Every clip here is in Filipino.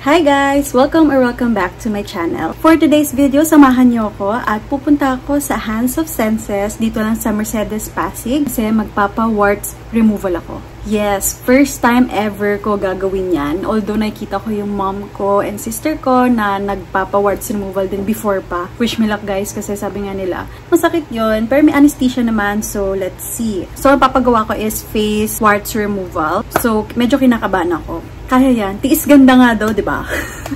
Hi guys! Welcome back to my channel. For today's video, samahan niyo ako at pupunta ako sa Hands of Senses dito lang sa Mercedes Pasig kasi magpapa-warts removal ako. Yes, first time ever ko gagawin yan. Although nakikita ko yung mom ko and sister ko na nagpapa-warts removal din before pa. Wish me luck guys kasi sabi nga nila, masakit yun. Pero may anesthesia naman, so let's see. So ang papagawa ko is face warts removal. So medyo kinakabahan ako. Kaya yan. Tiis ganda nga daw, di ba?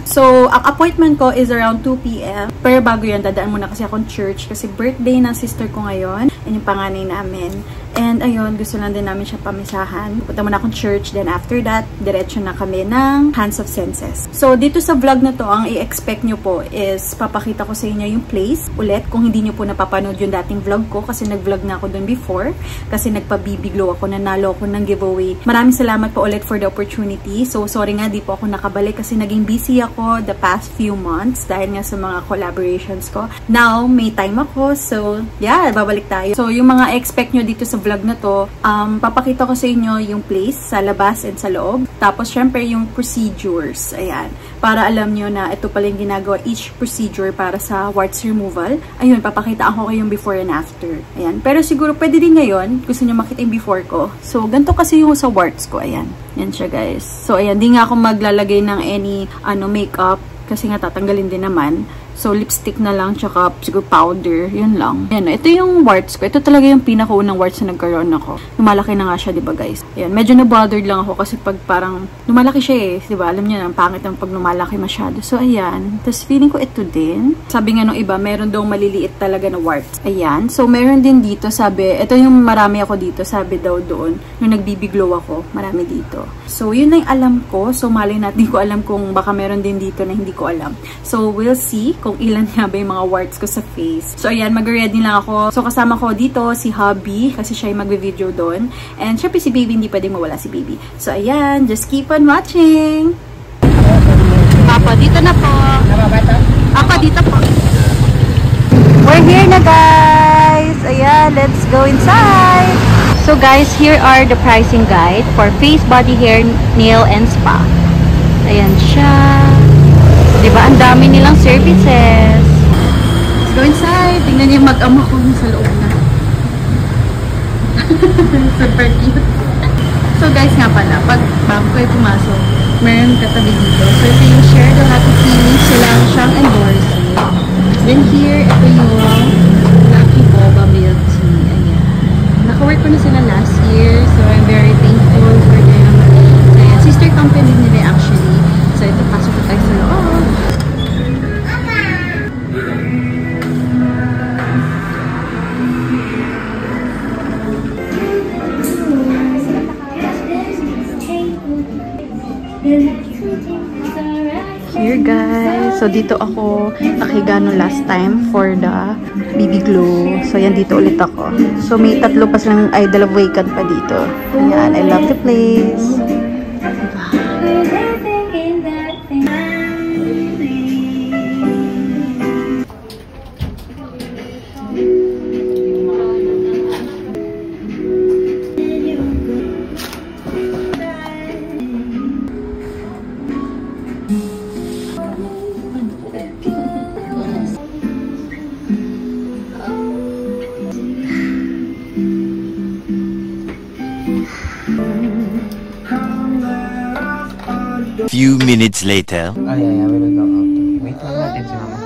So, ang appointment ko is around 2 p.m. Pero bago yan, dadaan muna kasi akong church kasi birthday ng sister ko ngayon. And yung panganay namin. And ayun, gusto lang din namin siya pamisahan. Punta muna akong church. Then after that, diretso na kami ng Hands of Senses. So, dito sa vlog na to, ang i-expect nyo po is papakita ko sa inyo yung place. Ulit, kung hindi nyo po napapanood yung dating vlog ko kasi nag-vlog na ako dun before. Kasi nagpabibiglo ako, nanalo ako ng giveaway. Maraming salamat po ulit for the opportunity. So, sorry nga, di po ako nakabalik kasi naging busy ako the past few months dahil nga sa mga collaborations ko. Now, may time ako. So, yeah, babalik tayo. So, yung mga expect nyo dito sa vlog na to, papakita ko sa inyo yung place sa labas and sa loob. Tapos, syempre, yung procedures. Ayan. Para alam nyo na ito pala yung ginagawa each procedure para sa warts removal. Ayun, papakita ako kayong before and after. Ayan. Pero siguro, pwede din ngayon. Gusto nyo makita yung before ko. So, ganito kasi yung sa warts ko. Ayan. Yan siya, guys. So, ayan. Di nga ako maglalagay ng any, makeup. Kasi nga, tatanggalin din naman. So, lipstick na lang, tsaka siguro powder. Yun lang. Ayan, ito yung warts ko. Ito talaga yung pinakaunang warts na nagkaroon ako. Lumalaki na nga siya, diba guys? Ayan, medyo na-bothered lang ako kasi pag parang lumalaki siya eh. Diba? Alam niyo na, ang pangit ang pag lumalaki masyado. So, ayan. Tapos, feeling ko ito din. Sabi nga nung iba, meron daw maliliit talaga na warts. Ayan. So, meron din dito, sabi, ito yung marami ako dito, sabi daw doon. Nung nagbibiglow ako, marami dito. So, yun na yung alam ko. So, malay natin ko alam kung baka meron din dito na hindi ko alam. So, we'll see kung ilan nga ba yung mga warts ko sa face. So, ayan, mag-ready lang ako. So, kasama ko dito si Hubby, kasi siya yung magbe-video doon. And, syempre si Baby, hindi pwedeng mawala si Baby. So, ayan, just keep on watching! Papa, dito na po. Papa, dito po. We're here na, guys! Ayan, let's go inside! So, guys, here are the pricing guide for face, body, hair, nail, and spa. Ayan siya. Diba? Ang dami nilang services. Let's go inside. Tingnan niyo yung mag-ama ko sa loob na. Super cute. So guys nga pala, pag bago kayo pumasok, meron katabi dito. So ito yung share the happy feelings sila siyang endorsing. Then here, ito yung Lucky Boba Milk Tea. Ayan. Naka-work ko na sila last year. So I'm very thankful for them. Ayan. Sister company nila actually. So ito, pasok ko tayo sa loob. Here guys, so dito ako nakahiga no last time for the BB Glow. So yan, dito ulit ako. So may tatlo pa silang, ay dalawang vacant pa dito. Ayan, I love the place. Few minutes later. Ay, we will go out. Wait lang natin si mama.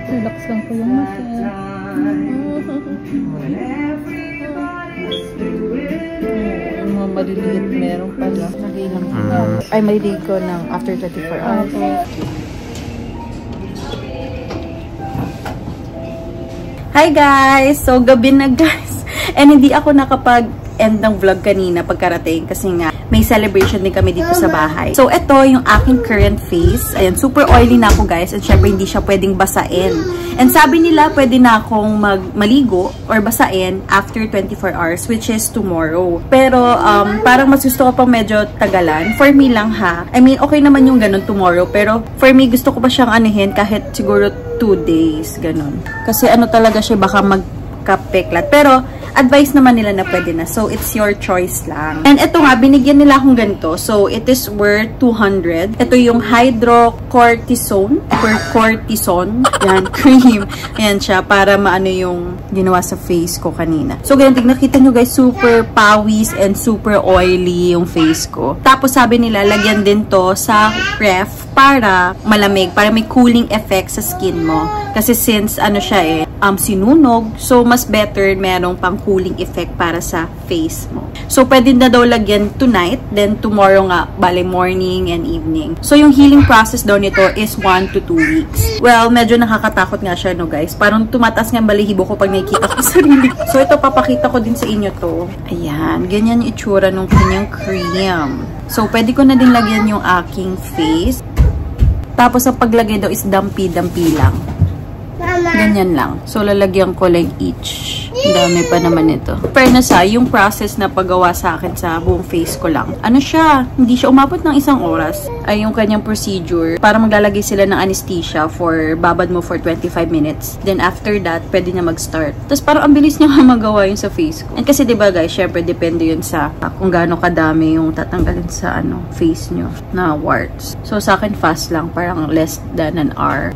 Relax lang po yung mata. Mga maliliit meron pala. Nagilang ko. Ay, maliliit ko ng after 24 hours. Hi guys! So, gabi na guys. And hindi ako nakapag-end ng vlog kanina pagkarating kasi nga may celebration din kami dito sa bahay. So, ito yung aking current face. Ayan, super oily na ako guys. At syempre, hindi siya pwedeng basain. And sabi nila, pwede na akong maligo or basain after 24 hours, which is tomorrow. Pero, parang mas gusto ko pang medyo tagalan. For me lang ha. I mean, okay naman yung ganun tomorrow. Pero, for me, gusto ko pa siyang anuhin kahit siguro 2 days. Ganun. Kasi ano talaga siya, baka magkapeklat. Pero, advice naman nila na pwede na. So, it's your choice lang. And ito nga, binigyan nila akong ganito. So, it is worth 200. Ito yung hydrocortisone or cortisone. Yan, cream. Ayan siya, para maano yung ginawa sa face ko kanina. So, ganyan, nakita nyo guys, super pawis and super oily yung face ko. Tapos, sabi nila, lagyan din to sa ref para malamig, para may cooling effect sa skin mo. Kasi since, ano siya eh, sinunog, so mas better merong pang cooling effect para sa face mo. So, pwede na daw lagyan tonight, then tomorrow nga, bale morning and evening. So, yung healing process daw nito is 1 to 2 weeks. Well, medyo nakakatakot nga siya, no guys. Parang tumataas nga balihibo ko pag nakikita ko sarili. So, ito, papakita ko din sa inyo to. Ayan, ganyan yung itsura ng kanyang cream. So, pwede ko na din lagyan yung aking face. Tapos, ang paglagay daw is dampi-dampi lang. Ganyan lang. So, lalagyan ko lang each. Ang dami pa naman ito. Fairness yung process na paggawa sa akin sa buong face ko lang. Ano siya? Hindi siya umabot ng 1 oras. Ay yung kanyang procedure. Para maglalagay sila ng anesthesia babad mo for 25 minutes. Then, after that, pwede na mag-start. Tapos, parang ang bilis niya magawa yun sa face ko. And kasi, diba guys, syempre, depende yun sa kung gaano kadami yung tatanggalin sa face nyo na warts. So, sa akin, fast lang. Parang less than an hour.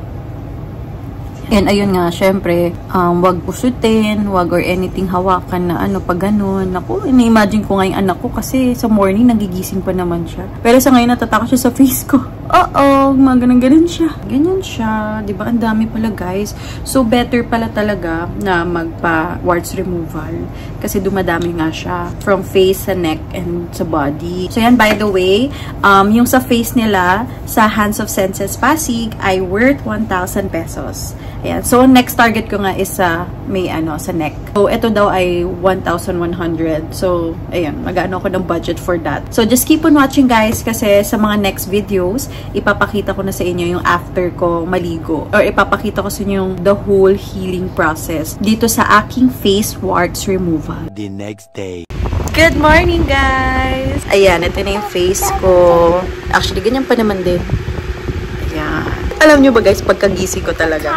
And ayun nga, syempre, wag pusutin, wag or anything hawakan na pag ganun. Naku, ina-imagine ko nga yung anak ko kasi sa morning nagigising pa naman siya. Pero sa ngayon natatakot siya sa face ko. Mga ganun siya. Ganyan siya. Diba? Ang dami pala guys. So, better pala talaga na magpa-warts removal. Kasi dumadami nga siya. From face, sa neck, and sa body. So, yan, by the way, yung sa face nila, sa Hands of Senses Pasig, ay worth 1,000 pesos. Ayan. So, next target ko nga is sa sa neck. So, ito daw ay 1,100. So, ayun, mag-ano ako ng budget for that. So, just keep on watching guys kasi sa mga next videos, ipapakita ko na sa inyo yung after ko maligo. Or ipapakita ko sa inyo yung the whole healing process dito sa aking face warts removal. The next day. Good morning guys! Ayan, ito na yung face ko. Actually, ganyan pa naman din. Ayan. Alam nyo ba guys, pagkagising ko talaga,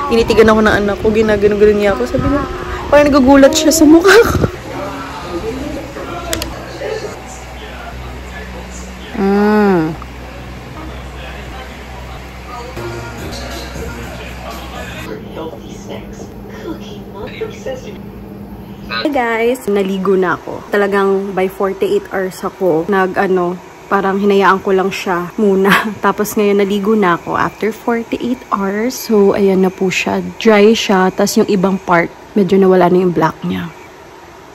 tinitigan ako ng anak ko, ginagano-gano niya ako. Sabi niya, parang nagugulat siya sa mukha ko. Hey guys, naligo na ako. Talagang by 48 hours ako, parang hinayaan ko lang siya muna. Tapos ngayon naligo na ako after 48 hours. So, ayan na po siya. Dry siya. Tapos yung ibang part, medyo nawala na yung black niya.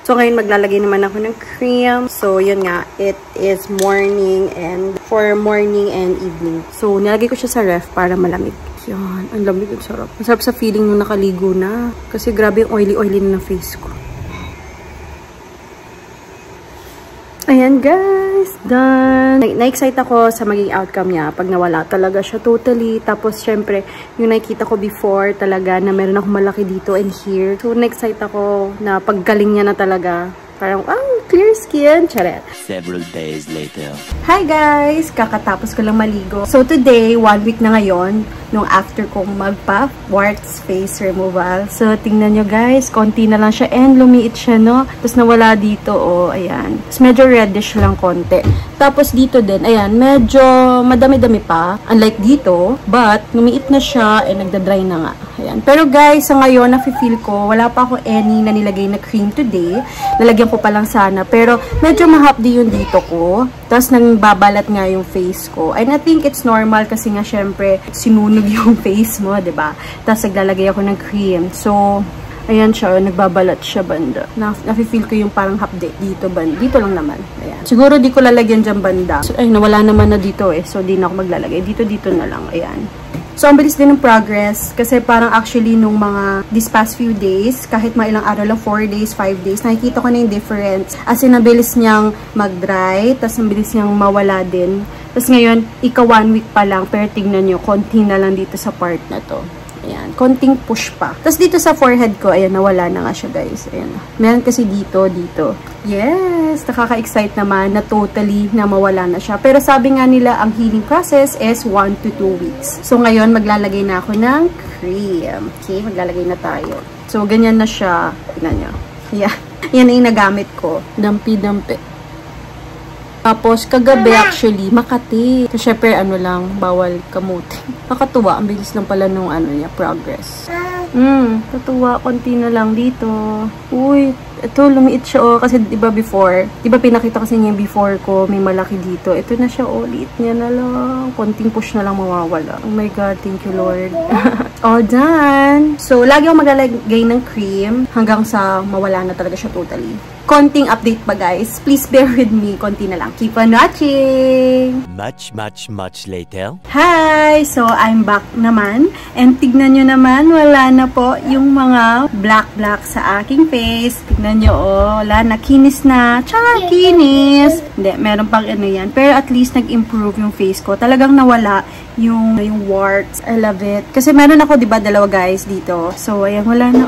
So, ngayon maglalagay naman ako ng cream. So, yun nga. It is morning and for morning and evening. So, nilagay ko siya sa ref para malamig. Yan. Ang lamig. Ang sarap. Ang sarap sa feeling nung nakaligo na. Kasi grabe yung oily-oily na face ko. Ayan guys, done. Na-excite ako sa maging outcome niya pag nawala talaga siya totally. Tapos syempre, yung nakikita ko before talaga na meron akong malaki dito and here. So na-excite ako na paggaling niya na talaga. Parang, clear skin. Charet. Several days later. Hi guys! Kakatapos ko lang maligo. So today, 1 week na ngayon, nung after kong magpa-warts face removal. So tingnan nyo guys, konti na lang siya and lumiit siya, no? Tapos nawala dito, ayan. Tapos medyo reddish lang konti. Tapos dito din, ayan, medyo madami-dami pa. Unlike dito, but lumiit na siya and nagda-dry na nga. Ayan. Pero guys, sa ngayon, nafe-feel ko, wala pa ako any na nilagay na cream today. Lalagyan ko pa lang sana. Pero medyo mahapdi yung dito ko. Tapos nang babalat nga yung face ko. And I think it's normal kasi nga syempre sinunog yung face mo, 'di ba? Tapos naglalagay ako ng cream. So, ayan siya, nagbabalat siya banda. Nafe-feel ko yung parang hapdi dito banda. Dito lang naman. Ayan. Siguro di ko lalagyan dyan banda. So, ay, nawala naman na dito eh. So, di na ako maglalagay. Dito na lang. Ayan. So, ang bilis din ng progress. Kasi parang actually nung these past few days, kahit mga ilang araw lang, 4 days, 5 days, nakikita ko na yung difference. As in, nabilis niyang mag-dry, tapos nabilis niyang mawala din. Tapos ngayon, 1 week pa lang, pero tignan nyo, konti na lang dito sa part na to. Ayan, konting push pa. Tapos dito sa forehead ko, ayan, nawala na nga siya guys. Ayan. Meron kasi dito. Yes! Nakaka-excite naman na totally na mawala na siya. Pero sabi nga nila, ang healing process is 1 to 2 weeks. So ngayon, maglalagay na ako ng cream. Okay, maglalagay na tayo. So, ganyan na siya. Tignan nyo. Yeah. Yan yung nagamit ko. Dampi-dampi. Tapos, kagabi actually, Makati. So, syempre, bawal kamuti. Nakatuwa, ang bilis lang pala nung progress. Katuwa, konti na lang dito. Uy, ito, lumiit siya kasi diba pinakita kasi niya before ko, may malaki dito. Ito na siya, liit niya na lang. Konting push na lang mawawala. Oh my God, thank you Lord. All done. So, lagi akong maglalagay ng cream hanggang sa mawala na talaga siya totally. Konting update pa guys. Please bear with me. Konti na lang. Keep on watching! Much later. Hi! So, I'm back naman. And tignan nyo naman, wala na po yung mga black sa aking face. Tignan nyo, wala na. Kinis na. Tsaka kinis! Hindi, meron pang yan. Pero at least nag-improve yung face ko. Talagang nawala yung warts. I love it. Kasi meron ako, diba, dalawa guys dito. So, ayan, wala na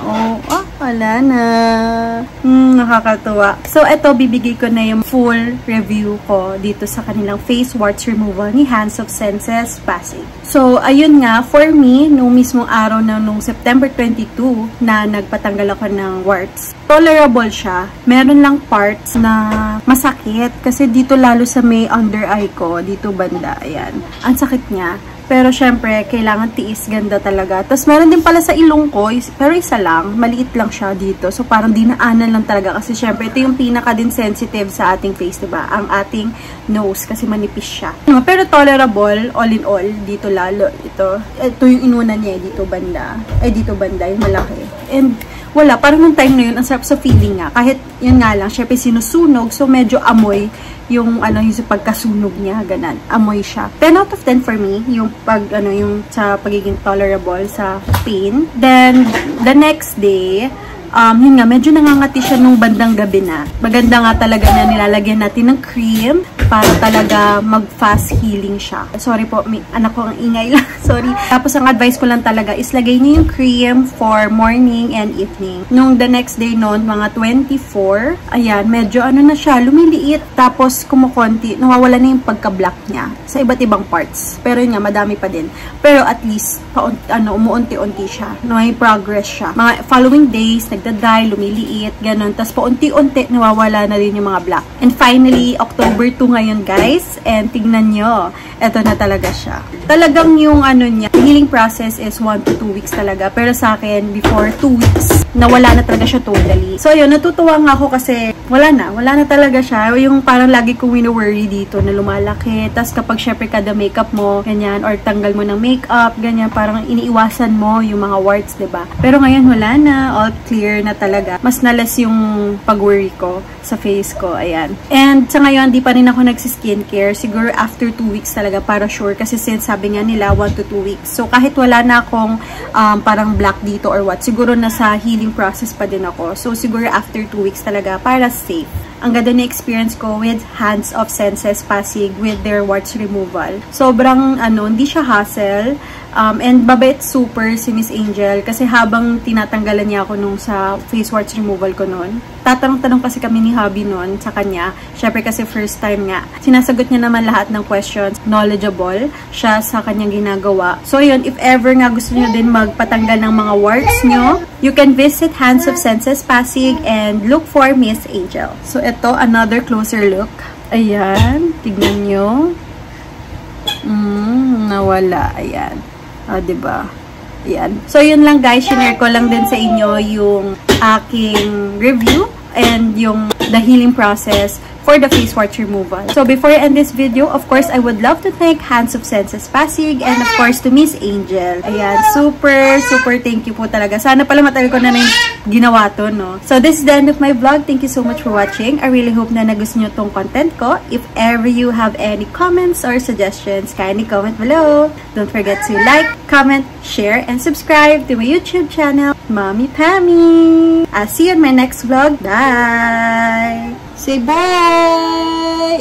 wala na. Nakakatuwa. So, ito, bibigay ko na yung full review ko dito sa kanilang face warts removal ni Hands of Senses Pasig. So, ayun nga, for me, nung mismong araw na nung September 22 na nagpatanggal ako ng warts, tolerable siya. Meron lang parts na masakit. Kasi dito lalo sa may under eye ko, dito banda, ayan. Ang sakit niya. Pero syempre, kailangan tiis, ganda talaga. Tapos meron din pala sa ilong ko, pero isa lang, maliit lang siya dito. So parang dinaanan lang talaga kasi syempre ito yung pinaka din sensitive sa ating face, diba? Ang ating nose kasi manipis siya. Pero tolerable, all in all, dito lalo. Ito yung inuna niya, dito banda. Dito banda, yung malaki. And wala, parang nung time na yun, ang sarap sa feeling nga. Kahit yun nga lang, syempre sinusunog, so medyo amoy yung yung pagkasunog niya, ganan. Amoy siya. 10 out of 10 for me, yung yung sa pagiging tolerable sa pain. Then, the next day, yun nga, medyo nangangati siya nung bandang gabi na. Maganda nga talaga na nilalagyan natin ng cream para talaga mag-fast healing siya. Sorry po, anak ko ang ingay lang. Sorry. Tapos, ang advice ko lang talaga is lagay niyo yung cream for morning and evening. Nung the next day noon, mga 24, ayan, medyo na siya, lumiliit. Tapos, kumukonti, nawawala na yung pagka-black niya sa iba't ibang parts. Pero yun nga, madami pa din. Pero at least, umuunti-unti siya. May progress siya. Mga following days, nagda-dry, lumiliit, ganun. Tapos paunti-unti, nawawala na rin yung mga black. And finally, October 2 ngayon, guys. And tignan nyo, eto na talaga siya. Talagang yung niya, healing process is 1 to 2 weeks talaga. Pero sa akin, before 2 weeks, nawala na talaga siya totally. So, yun, natutuwa nga ako kasi wala na talaga siya. Yung parang lagi kong wino-worry dito na lumalaki. Tapos kapag syempre kada makeup mo, ganyan, or tanggal mo ng makeup, ganyan, parang iniiwasan mo yung mga warts, diba? Pero ngayon, wala na. All clear na talaga. Mas nalas yung pag-worry ko sa face ko. Ayan. And sa ngayon, di pa rin ako nagsi-skincare. Siguro after 2 weeks talaga para sure. Kasi since sabi nga nila, 1 to 2 weeks. So, kahit wala na akong parang black dito or what, siguro nasa healing process pa din ako. So, siguro after 2 weeks talaga para safe. Ang ganda na experience ko with Hands of Senses Pasig with their warts removal. Sobrang, hindi siya hassle. And babait super si Miss Angel kasi habang tinatanggalan niya ako nung sa face warts removal ko noon, tatanong-tanong kasi kami ni hubby noon sa kanya. Syempre kasi first time nga. Sinasagot niya naman lahat ng questions. Knowledgeable siya sa kanyang ginagawa. So yun, if ever nga gusto niyo din magpatanggal ng mga warts niyo, you can visit Hands of Senses Pasig and look for Miss Angel. So ito, another closer look. Ayan, tignan niyo. Nawala. Ayan. Diba? Ayan. So, yun lang guys. Share ko lang din sa inyo yung aking review and yung the healing process for the face warts removal. So, before I end this video, of course, I would love to thank Hands of Senses Pasig and of course to Miss Angel. Ayan, super thank you po talaga. Sana pala matagal ko na yung ginawa to, no? So, this is the end of my vlog. Thank you so much for watching. I really hope na nagustuhan nyo tong content ko. If ever you have any comments or suggestions, kindly comment below. Don't forget to like, comment, share, and subscribe to my YouTube channel, Mommy Pammy. I'll see you in my next vlog. Bye! Say bye!